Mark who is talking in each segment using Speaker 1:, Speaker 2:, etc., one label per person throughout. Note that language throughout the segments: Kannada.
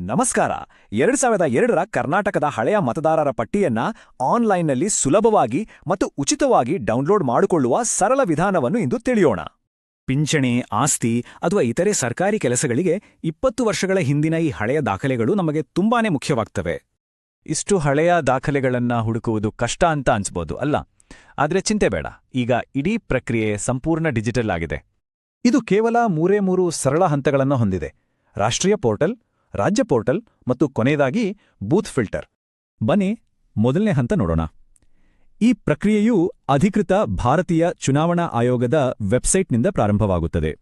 Speaker 1: ನಮಸ್ಕಾರ. 2002ರ ಕರ್ನಾಟಕದ ಹಳೆಯ ಮತದಾರರ ಪಟ್ಟಿಯನ್ನ ಆನ್ಲೈನ್ನಲ್ಲಿ ಸುಲಭವಾಗಿ ಮತ್ತು ಉಚಿತವಾಗಿ ಡೌನ್ಲೋಡ್ ಮಾಡಿಕೊಳ್ಳುವ ಸರಳ ವಿಧಾನವನ್ನು ಇಂದು ತಿಳಿಯೋಣ. ಪಿಂಚಣಿ, ಆಸ್ತಿ ಅಥವಾ ಇತರೆ ಸರ್ಕಾರಿ ಕೆಲಸಗಳಿಗೆ 20 ವರ್ಷಗಳ ಹಿಂದಿನ ಈ ಹಳೆಯ ದಾಖಲೆಗಳು ನಮಗೆ ತುಂಬಾನೇ ಮುಖ್ಯವಾಗ್ತವೆ. ಇಷ್ಟು ಹಳೆಯ ದಾಖಲೆಗಳನ್ನ ಹುಡುಕುವುದು ಕಷ್ಟ ಅಂತ ಅನ್ಸ್ಬೋದು ಅಲ್ಲ? ಆದ್ರೆ ಚಿಂತೆ ಬೇಡ, ಈಗ ಇಡೀ ಪ್ರಕ್ರಿಯೆ ಸಂಪೂರ್ಣ ಡಿಜಿಟಲ್ ಆಗಿದೆ. ಇದು ಕೇವಲ 3 ಸರಳ ಹಂತಗಳನ್ನು ಹೊಂದಿದೆ: ರಾಷ್ಟ್ರೀಯ ಪೋರ್ಟಲ್, ರಾಜ್ಯ ಪೋರ್ಟಲ್ ಮತ್ತು ಕೊನೆಯದಾಗಿ ಬೂತ್ ಫಿಲ್ಟರ್. ಬನ್ನಿ ಮೊದಲನೇ ಹಂತ ನೋಡೋಣ. ಈ ಪ್ರಕ್ರಿಯೆಯು ಅಧಿಕೃತ ಭಾರತೀಯ ಚುನಾವಣಾ ಆಯೋಗದ ವೆಬ್ಸೈಟ್ನಿಂದ ಪ್ರಾರಂಭವಾಗುತ್ತದೆ.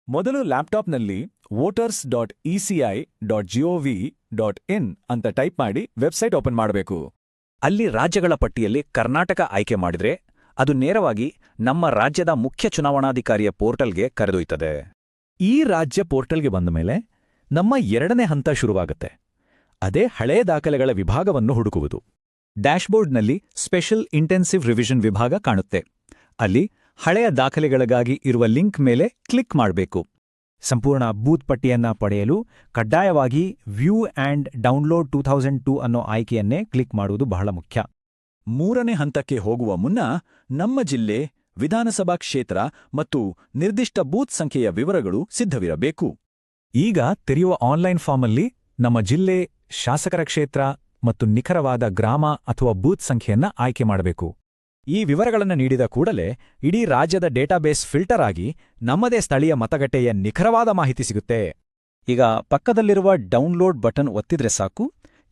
Speaker 1: ಮೊದಲು ಲ್ಯಾಪ್ಟಾಪ್ನಲ್ಲಿ voters.eci.gov.in ಅಂತ ಟೈಪ್ ಮಾಡಿ ವೆಬ್ಸೈಟ್ ಓಪನ್ ಮಾಡಬೇಕು. ಅಲ್ಲಿ ರಾಜ್ಯಗಳ ಪಟ್ಟಿಯಲ್ಲಿ ಕರ್ನಾಟಕ ಆಯ್ಕೆ ಮಾಡಿದ್ರೆ ಅದು ನೇರವಾಗಿ ನಮ್ಮ ರಾಜ್ಯದ ಮುಖ್ಯ ಚುನಾವಣಾಧಿಕಾರಿಯ ಪೋರ್ಟಲ್ಗೆ ಕರೆದೊಯ್ತದೆ. ಈ ರಾಜ್ಯ ಪೋರ್ಟಲ್ಗೆ ಬಂದ ಮೇಲೆ ನಮ್ಮ ಎರಡನೇ ಹಂತ ಶುರುವಾಗುತ್ತೆ. ಅದೇ ಹಳೆಯ ದಾಖಲೆಗಳ ವಿಭಾಗವನ್ನು ಹುಡುಕುವುದು. ಡ್ಯಾಶ್ಬೋರ್ಡ್ನಲ್ಲಿ ಸ್ಪೆಷಲ್ ಇಂಟೆನ್ಸಿವ್ ರಿವಿಷನ್ ವಿಭಾಗ ಕಾಣುತ್ತೆ. ಅಲ್ಲಿ ಹಳೆಯ ದಾಖಲೆಗಳಿಗಾಗಿ ಇರುವ ಲಿಂಕ್ ಮೇಲೆ ಕ್ಲಿಕ್ ಮಾಡಬೇಕು. ಸಂಪೂರ್ಣ ಬೂತ್ ಪಟ್ಟಿಯನ್ನ ಪಡೆಯಲು ಕಡ್ಡಾಯವಾಗಿ ವ್ಯೂ ಆ್ಯಂಡ್ ಡೌನ್ಲೋಡ್ 2002 ಅನ್ನೋ ಆಯ್ಕೆಯನ್ನೇ ಕ್ಲಿಕ್ ಮಾಡುವುದು ಬಹಳ ಮುಖ್ಯ. ಮೂರನೇ ಹಂತಕ್ಕೆ ಹೋಗುವ ಮುನ್ನ ನಮ್ಮ ಜಿಲ್ಲೆ, ವಿಧಾನಸಭಾ ಕ್ಷೇತ್ರ ಮತ್ತು ನಿರ್ದಿಷ್ಟ ಬೂತ್ ಸಂಖ್ಯೆಯ ವಿವರಗಳು ಸಿದ್ಧವಿರಬೇಕು. ಈಗ ತೆರೆಯುವ ಆನ್ಲೈನ್ ಫಾರ್ಮಲ್ಲಿ ನಮ್ಮ ಜಿಲ್ಲೆ, ಶಾಸಕರ ಕ್ಷೇತ್ರ ಮತ್ತು ನಿಖರವಾದ ಗ್ರಾಮ ಅಥವಾ ಬೂತ್ ಸಂಖ್ಯೆಯನ್ನ ಆಯ್ಕೆ ಮಾಡಬೇಕು. ಈ ವಿವರಗಳನ್ನು ನೀಡಿದ ಕೂಡಲೇ ಇಡೀ ರಾಜ್ಯದ ಡೇಟಾಬೇಸ್ ಫಿಲ್ಟರ್ ಆಗಿ ನಮ್ಮದೇ ಸ್ಥಳೀಯ ಮತಗಟ್ಟೆಯ ನಿಖರವಾದ ಮಾಹಿತಿ ಸಿಗುತ್ತೆ. ಈಗ ಪಕ್ಕದಲ್ಲಿರುವ ಡೌನ್ಲೋಡ್ ಬಟನ್ ಒತ್ತಿದ್ರೆ ಸಾಕು,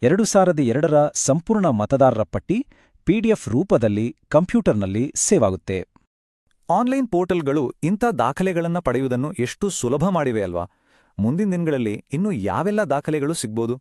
Speaker 1: 2002ರ ಸಂಪೂರ್ಣ ಮತದಾರರ ಪಟ್ಟಿ PDF ರೂಪದಲ್ಲಿ ಕಂಪ್ಯೂಟರ್ನಲ್ಲಿ ಸೇವ್ ಆಗುತ್ತೆ. ಆನ್ಲೈನ್ ಪೋರ್ಟಲ್ಗಳು ಇಂಥ ದಾಖಲೆಗಳನ್ನು ಪಡೆಯುವುದನ್ನು ಎಷ್ಟು ಸುಲಭ ಮಾಡಿವೆ ಅಲ್ವಾ? ಮುಂದಿನ ದಿನಗಳಲ್ಲಿ ಇನ್ನೂ ಯಾವೆಲ್ಲ ದಾಖಲೆಗಳು ಸಿಗ್ಬೋದು?